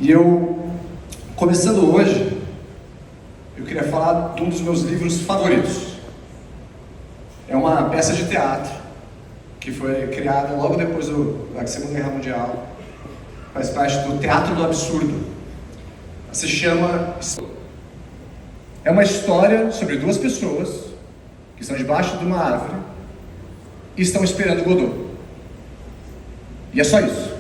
E eu, começando hoje, eu queria falar de um dos meus livros favoritos. É uma peça de teatro que foi criada logo depois da Segunda Guerra Mundial. Faz parte do Teatro do Absurdo. Se chama... É uma história sobre duas pessoas que estão debaixo de uma árvore e estão esperando Godot. E é só isso.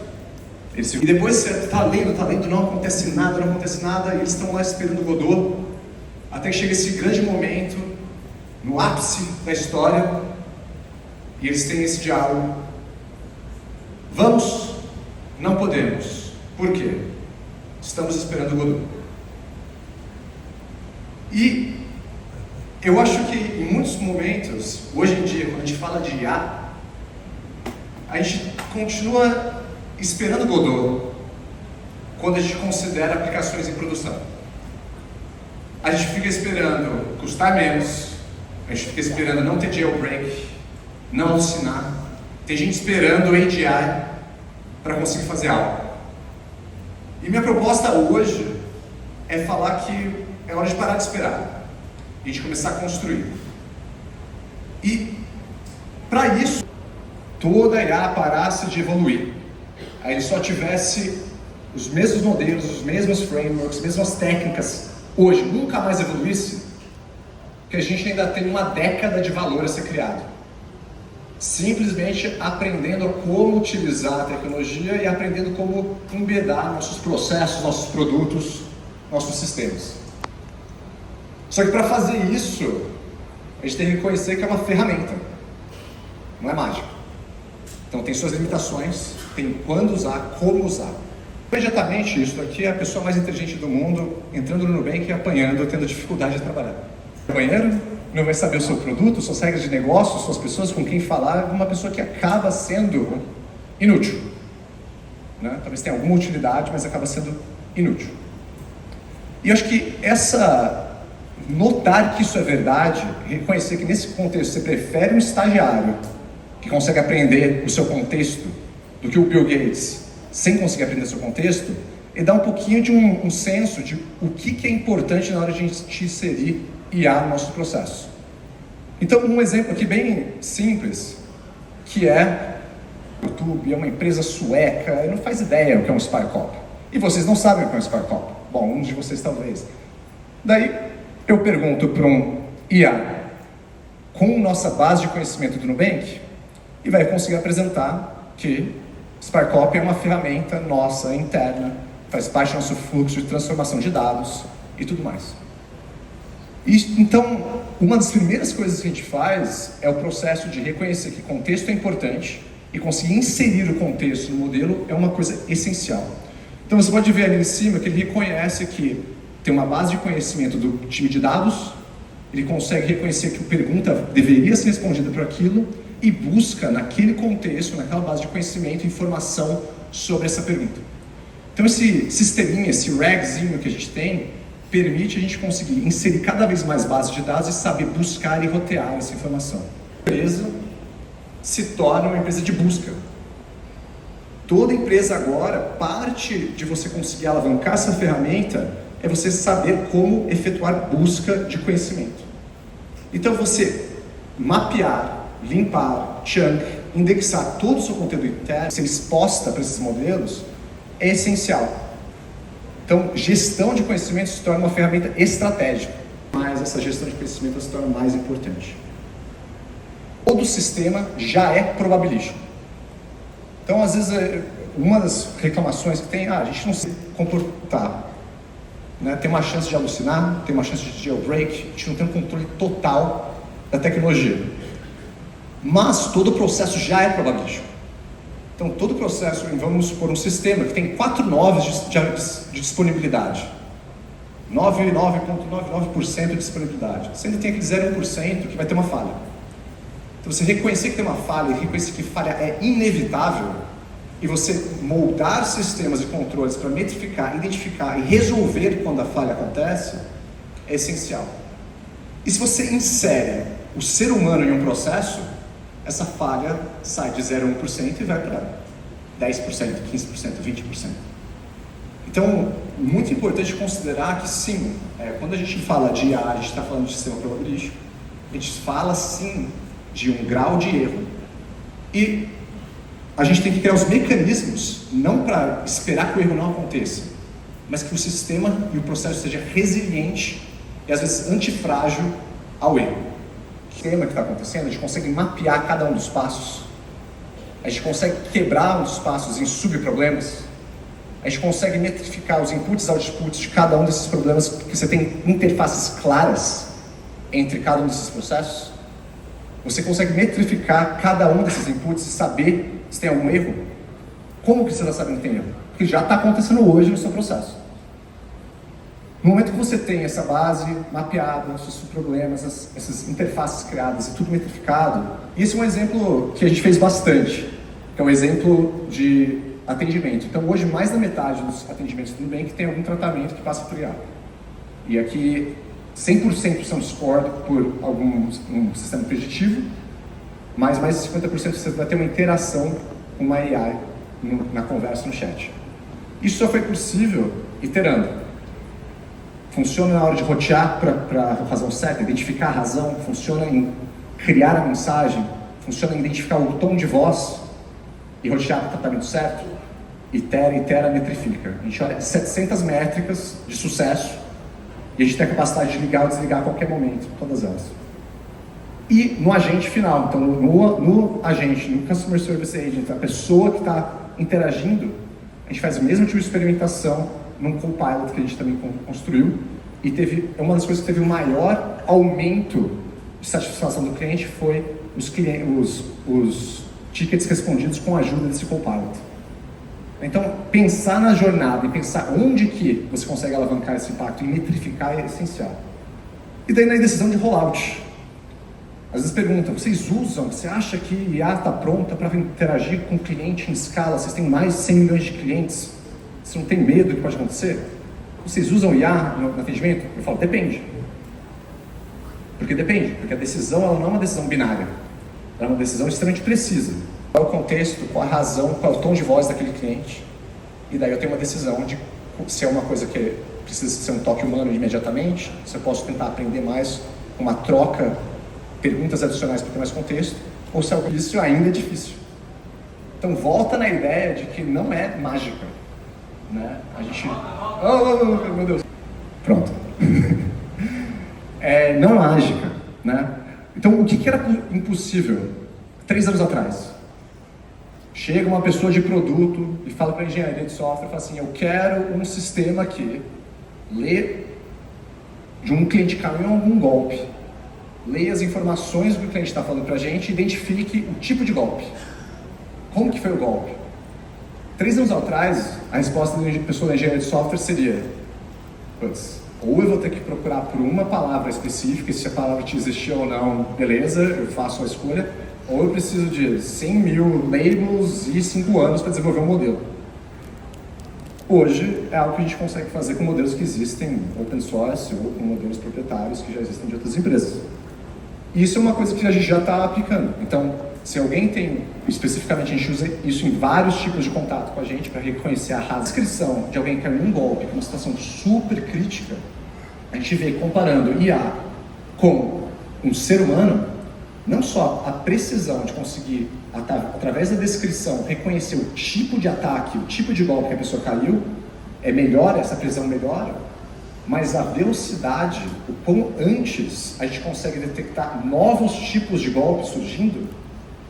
E depois você está lendo, não acontece nada, e eles estão lá esperando Godot, até que chega esse grande momento, no ápice da história, e eles têm esse diálogo. Vamos? Não podemos. Por quê? Estamos esperando Godot. E eu acho que em muitos momentos, hoje em dia, quando a gente fala de IA, a gente continua esperando Godot quando a gente considera aplicações em produção. A gente fica esperando custar menos, a gente fica esperando não ter jailbreak, não alucinar. Tem gente esperando o AGI para conseguir fazer algo. E minha proposta hoje é falar que é hora de parar de esperar e de começar a construir. E para isso, toda a IA parasse de evoluir. Aí ele só tivesse os mesmos modelos, os mesmos frameworks, as mesmas técnicas, hoje nunca mais evoluísse, porque a gente ainda tem uma década de valor a ser criado. Simplesmente aprendendo como utilizar a tecnologia e aprendendo como embedar nossos processos, nossos produtos, nossos sistemas. Só que para fazer isso, a gente tem que reconhecer que é uma ferramenta, não é mágica. Então tem suas limitações, tem quando usar, como usar. Imediatamente, isso daqui é a pessoa mais inteligente do mundo, entrando no Nubank e apanhando, tendo dificuldade de trabalhar. O banheiro não vai saber o seu produto, suas regras de negócio, suas pessoas com quem falar, uma pessoa que acaba sendo inútil. Né? Talvez tenha alguma utilidade, mas acaba sendo inútil. E eu acho que notar que isso é verdade, reconhecer que nesse contexto você prefere um estagiário que consegue aprender o seu contexto do que o Bill Gates sem conseguir aprender o seu contexto, e dá um pouquinho de um senso de o que é importante na hora de a gente inserir IA no nosso processo. Então, um exemplo aqui bem simples, que é o YouTube, é uma empresa sueca, e não faz ideia o que é um SparkCop. E vocês não sabem o que é um SparkCop. Bom, uns de vocês talvez. Daí, eu pergunto para um IA, com nossa base de conhecimento do Nubank, e vai conseguir apresentar que SparkCop é uma ferramenta nossa, interna, faz parte do nosso fluxo de transformação de dados e tudo mais. Então, uma das primeiras coisas que a gente faz é o processo de reconhecer que contexto é importante e conseguir inserir o contexto no modelo é uma coisa essencial. Então você pode ver ali em cima que ele reconhece que tem uma base de conhecimento do time de dados, ele consegue reconhecer que a pergunta deveria ser respondida por aquilo e busca naquele contexto, naquela base de conhecimento, informação sobre essa pergunta. Então esse sisteminha, esse ragzinho que a gente tem, permite a gente conseguir inserir cada vez mais bases de dados e saber buscar e rotear essa informação. A empresa se torna uma empresa de busca. Toda empresa agora, parte de você conseguir alavancar essa ferramenta é você saber como efetuar busca de conhecimento. Então você mapear, limpar, chunk, indexar todo o seu conteúdo interno, ser exposta para esses modelos, é essencial. Então, gestão de conhecimento se torna uma ferramenta estratégica, mas essa gestão de conhecimento se torna mais importante. Todo sistema já é probabilístico. Então, às vezes, uma das reclamações que tem, a gente não se comportar, né? Tem uma chance de alucinar, tem uma chance de jailbreak, a gente não tem um controle total da tecnologia. Mas todo o processo já é probabilístico. Então, todo o processo, vamos supor um sistema que tem 4 noves de disponibilidade. 99,99% de disponibilidade. Você ainda tem aquele 0,1% que vai ter uma falha. Então, você reconhecer que tem uma falha e reconhecer que falha é inevitável, e você moldar sistemas e controles para metrificar, identificar e resolver quando a falha acontece, é essencial. E se você insere o ser humano em um processo, essa falha sai de 0,1% e vai para 10%, 15%, 20%. Então, Então, muito importante considerar que sim, quando a gente fala de IA, a gente está falando de sistema probabilístico, a gente fala sim de um grau de erro e a gente tem que criar os mecanismos, não para esperar que o erro não aconteça, mas que o sistema e o processo seja resiliente e às vezes antifrágil ao erro. O sistema que está acontecendo, a gente consegue mapear cada um dos passos, a gente consegue quebrar os passos em subproblemas, a gente consegue metrificar os inputs e outputs de cada um desses problemas, porque você tem interfaces claras entre cada um desses processos. Você consegue metrificar cada um desses inputs e saber se tem algum erro. Como que você está sabendo que tem erro? Porque já está acontecendo hoje no seu processo. No momento que você tem essa base mapeada, os seus problemas, essas interfaces criadas e tudo metrificado, isso é um exemplo que a gente fez bastante, que é um exemplo de atendimento. Então hoje mais da metade dos atendimentos do Nubank tem algum tratamento que passa por IA. E aqui 100% são scored por um sistema preditivo, mas mais de 50% você vai ter uma interação com uma AI na conversa no chat. Isso só foi possível iterando. Funciona na hora de rotear para a razão certa, identificar a razão, funciona em criar a mensagem, funciona em identificar o tom de voz e rotear para o tratamento certo. Itera, metrifica. A gente olha 700 métricas de sucesso e a gente tem a capacidade de ligar ou desligar a qualquer momento, todas elas. E no agente final, então no agente, no Customer Service Agent, a pessoa que está interagindo, a gente faz o mesmo tipo de experimentação num Copilot que a gente também construiu e é uma das coisas que teve o maior aumento de satisfação do cliente foi os tickets respondidos com a ajuda desse Copilot. Então, pensar na jornada e pensar onde que você consegue alavancar esse impacto e metrificar é essencial. E daí na decisão de rollout. Às vezes perguntam, vocês usam, você acha que IA está pronta para interagir com o cliente em escala? Vocês têm mais de 100 milhões de clientes? Você não tem medo do que pode acontecer? Vocês usam IA no atendimento? Eu falo, depende. Porque depende, porque a decisão ela não é uma decisão binária. Ela é uma decisão extremamente precisa. Qual é o contexto, qual a razão, qual é o tom de voz daquele cliente. E daí eu tenho uma decisão de se é uma coisa que precisa ser um toque humano imediatamente, se eu posso tentar aprender mais, uma troca, perguntas adicionais para ter mais contexto, ou se algo disso ainda é difícil. Então volta na ideia de que não é mágica. Né? A gente... Oh, meu Deus! Pronto. Não é mágica. Né? Então o que era impossível 3 anos atrás? Chega uma pessoa de produto e fala para a engenharia de software, fala assim, eu quero um sistema que lê de um cliente que caiu em algum golpe, leia as informações do que o cliente está falando para a gente e identifique o tipo de golpe. Como que foi o golpe? 3 anos atrás, a resposta da pessoa da engenharia de software seria, ou eu vou ter que procurar por uma palavra específica, se a palavra te existia ou não, beleza, eu faço a escolha, ou eu preciso de 100 mil labels e 5 anos para desenvolver um modelo. Hoje é algo que a gente consegue fazer com modelos que existem open source ou com modelos proprietários que já existem de outras empresas. Isso é uma coisa que a gente já está aplicando. Então, se alguém tem, especificamente a gente usa isso em vários tipos de contato com a gente para reconhecer a descrição de alguém que caiu em um golpe, que é uma situação super crítica, a gente vê comparando IA com um ser humano, não só a precisão de conseguir, através da descrição, reconhecer o tipo de ataque, o tipo de golpe que a pessoa caiu, é melhor, essa precisão melhora, mas a velocidade, o quão antes a gente consegue detectar novos tipos de golpes surgindo,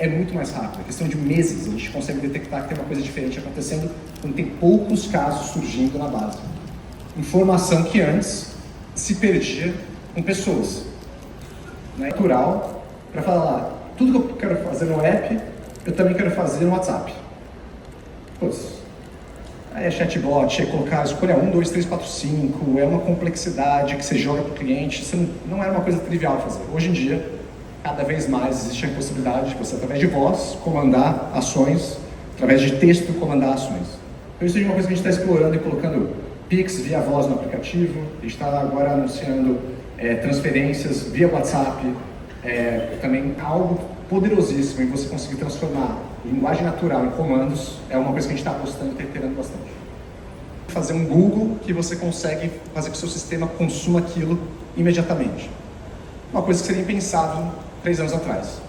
é muito mais rápido. É questão de meses, a gente consegue detectar que tem uma coisa diferente acontecendo quando tem poucos casos surgindo na base. Informação que antes se perdia com pessoas. Natural, para falar lá, tudo que eu quero fazer no app, eu também quero fazer no WhatsApp. Aí é chatbot, é colocar, escolha 1, 2, 3, 4, 5, é uma complexidade que você joga para o cliente, não era uma coisa trivial fazer. Hoje em dia, cada vez mais existe a possibilidade de você, através de voz, comandar ações, através de texto, comandar ações. Então isso é uma coisa que a gente está explorando e colocando Pix via voz no aplicativo, a gente está agora anunciando transferências via WhatsApp, também algo poderosíssimo em você conseguir transformar linguagem natural em comandos, é uma coisa que a gente está apostando e está iterando bastante. fazer um Google que você consegue fazer com que o seu sistema consuma aquilo imediatamente. Uma coisa que seria impensável 3 anos atrás.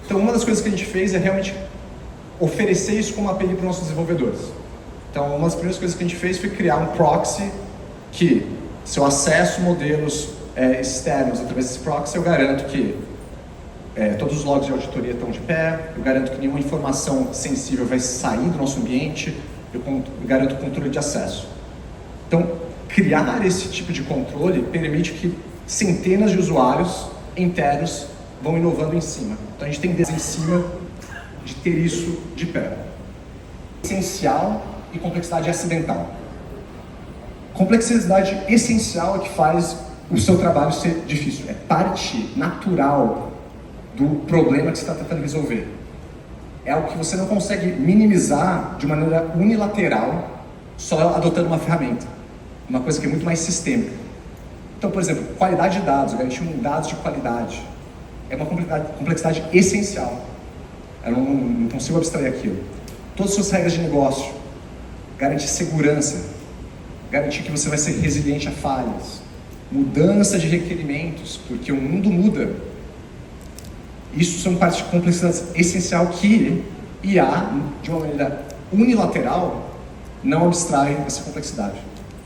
Então, uma das coisas que a gente fez é realmente oferecer isso como API para os nossos desenvolvedores. Então, uma das primeiras coisas que a gente fez foi criar um proxy que, se eu acesso modelos externos através desse proxy, eu garanto que todos os logs de auditoria estão de pé, eu garanto que nenhuma informação sensível vai sair do nosso ambiente, eu garanto controle de acesso. Então, criar esse tipo de controle permite que centenas de usuários internos vão inovando em cima. Então, a gente tem em cima de ter isso de pé. Essencial e complexidade acidental. Complexidade essencial é que faz o seu trabalho ser difícil. É parte natural do problema que você está tentando resolver. É algo que você não consegue minimizar de maneira unilateral só adotando uma ferramenta. Uma coisa que é muito mais sistêmica. Então, por exemplo, qualidade de dados, garantir dados de qualidade. É uma complexidade essencial. Eu não consigo abstrair aquilo. Todas as suas regras de negócio, garantir segurança, garantir que você vai ser resiliente a falhas, mudança de requerimentos, porque o mundo muda. Isso são partes de complexidade essencial que IA, de uma maneira unilateral, não abstrai essa complexidade.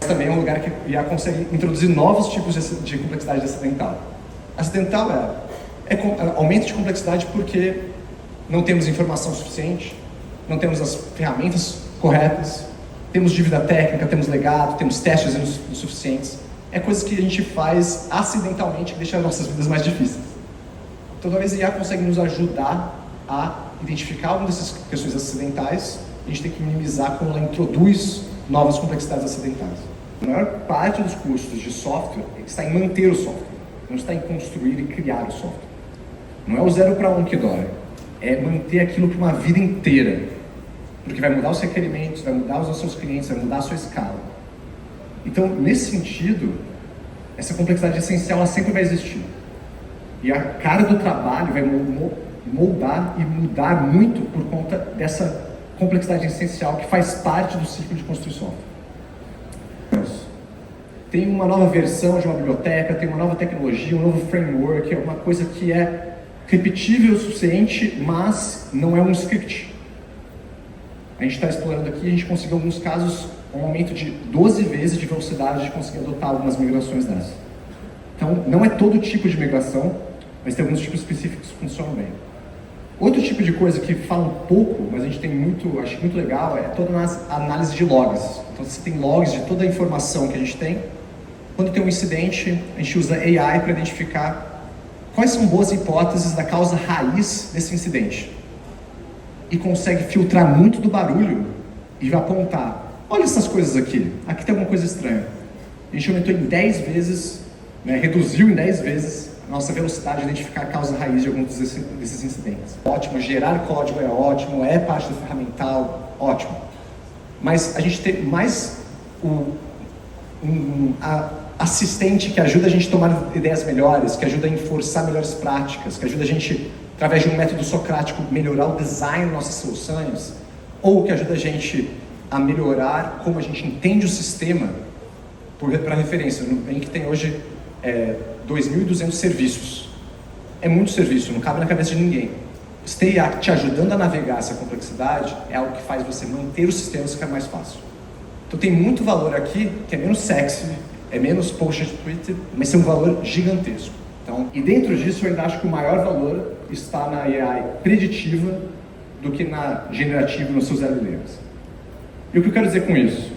Também é um lugar que IA consegue introduzir novos tipos de complexidade acidental. Acidental é aumento de complexidade porque não temos informação suficiente, não temos as ferramentas corretas, temos dívida técnica, temos legado, temos testes insuficientes. É coisas que a gente faz acidentalmente que deixa as nossas vidas mais difíceis. Então, talvez a IA consegue nos ajudar a identificar algumas dessas questões acidentais. A gente tem que minimizar quando ela introduz novas complexidades acidentais. A maior parte dos custos de software está em manter o software, não está em construir e criar o software. Não é o 0 para 1 que dói, é manter aquilo por uma vida inteira. Porque vai mudar os requerimentos, vai mudar os seus clientes, vai mudar a sua escala. Então, nesse sentido, essa complexidade essencial ela sempre vai existir. E a cara do trabalho vai moldar e mudar muito por conta dessa complexidade essencial que faz parte do ciclo de construir software. Tem uma nova versão de uma biblioteca, tem uma nova tecnologia, um novo framework, é uma coisa que é repetível o suficiente, mas não é um script. A gente está explorando aqui, a gente conseguiu em alguns casos um aumento de 12 vezes de velocidade de conseguir adotar algumas migrações dessas. Então, não é todo tipo de migração, mas tem alguns tipos específicos que funcionam bem. Outro tipo de coisa que fala um pouco, mas a gente tem acho muito legal, é toda a análise de logs. Então, você tem logs de toda a informação que a gente tem. Quando tem um incidente, a gente usa AI para identificar quais são boas hipóteses da causa raiz desse incidente. E consegue filtrar muito do barulho e vai apontar, olha essas coisas aqui tem alguma coisa estranha. A gente aumentou em 10 vezes, reduziu em 10 vezes a nossa velocidade de identificar a causa raiz de alguns desses incidentes. Ótimo, gerar código é ótimo, é parte do ferramental, ótimo. Mas a gente tem mais assistente que ajuda a gente a tomar ideias melhores, que ajuda a enforçar melhores práticas, que ajuda a gente, através de um método socrático, melhorar o design das nossas soluções, ou que ajuda a gente a melhorar como a gente entende o sistema. Para referência, o Nubank tem hoje 2.200 serviços. É muito serviço, não cabe na cabeça de ninguém. Ter IA te ajudando a navegar essa complexidade é algo que faz você manter os sistemas ficar mais fácil. Então tem muito valor aqui, que é menos sexy, é menos post de Twitter, mas tem um valor gigantesco. Então, e dentro disso eu ainda acho que o maior valor está na AI preditiva do que na generativa nos seus LLMs. E o que eu quero dizer com isso?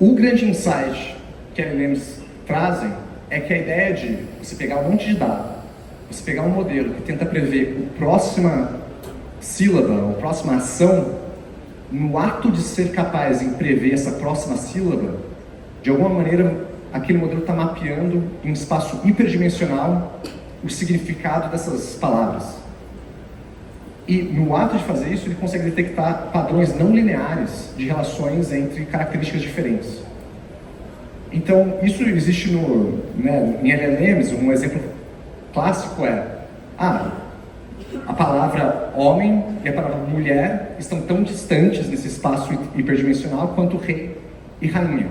O grande insight que LLMs trazem é que a ideia de você pegar um monte de dados, você pegar um modelo que tenta prever a próxima sílaba, ou próxima ação, no ato de ser capaz em prever essa próxima sílaba, de alguma maneira aquele modelo está mapeando em um espaço hiperdimensional o significado dessas palavras. E no ato de fazer isso, ele consegue detectar padrões não lineares de relações entre características diferentes. Então, isso existe em LLMs. Um exemplo clássico é a palavra homem e e a palavra mulher estão tão distantes nesse espaço hiperdimensional quanto rei e rainha.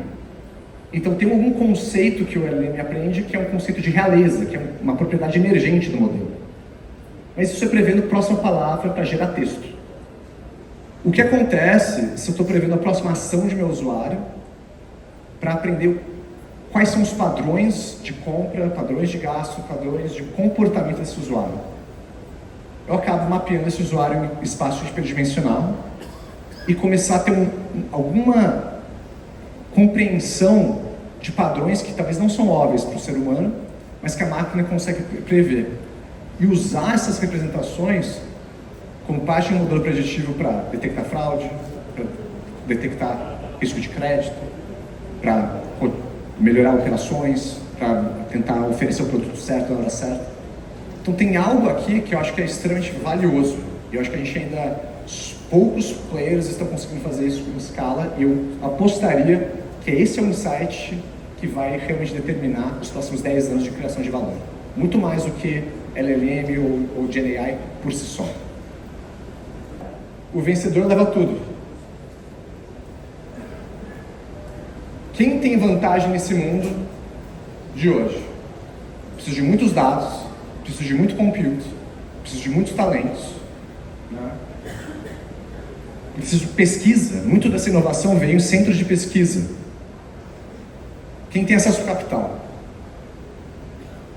Então tem algum conceito que o LLM aprende que é um conceito de realeza, que é uma propriedade emergente do modelo. Mas isso é prevendo a próxima palavra para gerar texto. O que acontece se eu estou prevendo a próxima ação de meu usuário para aprender quais são os padrões de compra, padrões de gasto, padrões de comportamento desse usuário? Eu acabo mapeando esse usuário em espaço hiperdimensional e começar a ter alguma compreensão de padrões que talvez não são óbvios para o ser humano, mas que a máquina consegue prever. E usar essas representações como parte de um modelo preditivo para detectar fraude, para detectar risco de crédito, para melhorar operações, para tentar oferecer o produto certo na hora certa. Então tem algo aqui que eu acho que é extremamente valioso. E eu acho que a gente ainda, poucos players estão conseguindo fazer isso em escala, e eu apostaria que esse é um insight que vai realmente determinar os próximos 10 anos de criação de valor. Muito mais do que LLM ou GenAI por si só. O vencedor leva tudo. Quem tem vantagem nesse mundo de hoje? Preciso de muitos dados, preciso de muito compute, preciso de muitos talentos, né? Preciso de pesquisa. Muito dessa inovação veio em centros de pesquisa. Quem tem acesso ao capital?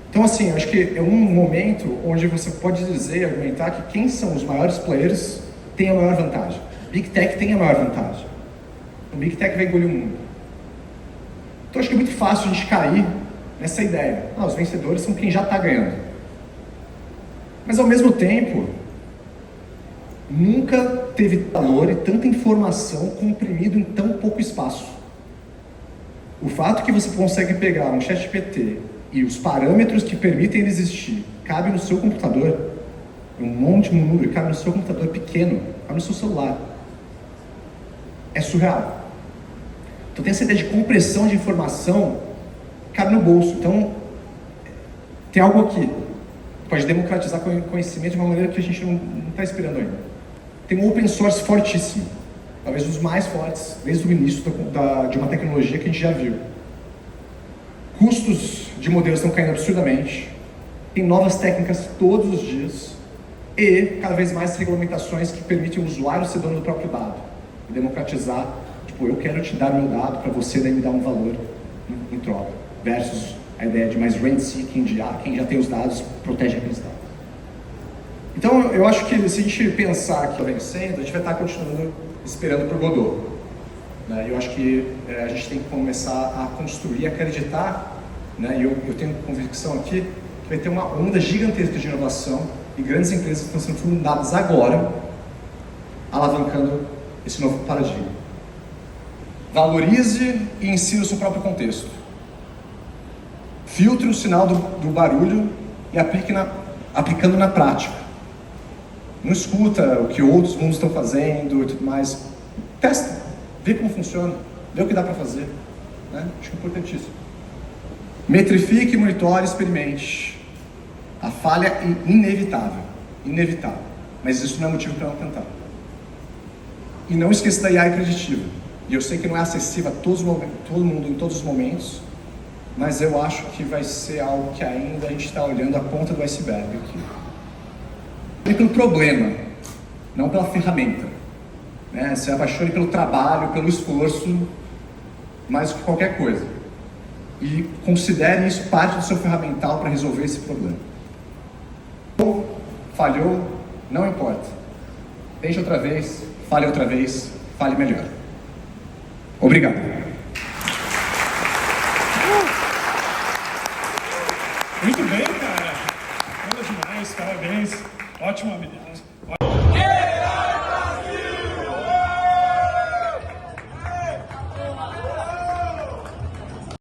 Então, assim, eu acho que é um momento onde você pode dizer, argumentar que quem são os maiores players tem a maior vantagem. Big Tech tem a maior vantagem. O Big Tech vai engolir o mundo. Então, acho que é muito fácil a gente cair nessa ideia. Os vencedores são quem já está ganhando. Mas, ao mesmo tempo, nunca teve valor e tanta informação comprimido em tão pouco espaço. O fato que você consegue pegar um ChatGPT e os parâmetros que permitem ele existir cabe no seu computador, um monte de número, cabe no seu computador pequeno, cabe no seu celular. É surreal. Então tem essa ideia de compressão de informação, cabe no bolso. Então, tem algo aqui que pode democratizar conhecimento de uma maneira que a gente não está esperando ainda. Tem um open source fortíssimo, talvez um dos mais fortes desde o início de uma tecnologia que a gente já viu. Custos de modelos estão caindo absurdamente, tem novas técnicas todos os dias e cada vez mais regulamentações que permitem o usuário ser dono do próprio dado e democratizar, tipo, eu quero te dar meu dado para você daí me dar um valor em troca, versus a ideia de mais rent-seeking, de quem já tem os dados protege aqueles dados. Então eu acho que se a gente pensar que está vencendo, a gente vai estar continuando esperando por Godot. Eu acho que a gente tem que começar a construir, acreditar, né? E eu tenho convicção aqui que vai ter uma onda gigantesca de inovação e grandes empresas que estão sendo fundadas agora, alavancando esse novo paradigma. Valorize e ensine o seu próprio contexto. Filtre o sinal do barulho e aplicando na prática. Não escuta o que outros mundos estão fazendo e tudo mais. Testa. Vê como funciona, vê o que dá para fazer, né? Acho que é importantíssimo. Metrifique, monitore, experimente. A falha é inevitável, mas isso não é motivo para não tentar. E não esqueça da AI preditiva. E eu sei que não é acessível a todo mundo em todos os momentos, mas eu acho que vai ser algo que ainda a gente está olhando a ponta do iceberg aqui. E pelo problema, não pela ferramenta. Se apaixone pelo trabalho, pelo esforço, mais do que qualquer coisa. E considere isso parte do seu ferramental para resolver esse problema. Falhou, não importa. Tente outra vez, fale melhor. Obrigado. Muito bem, cara. Manda demais, parabéns. Ótima habilidade.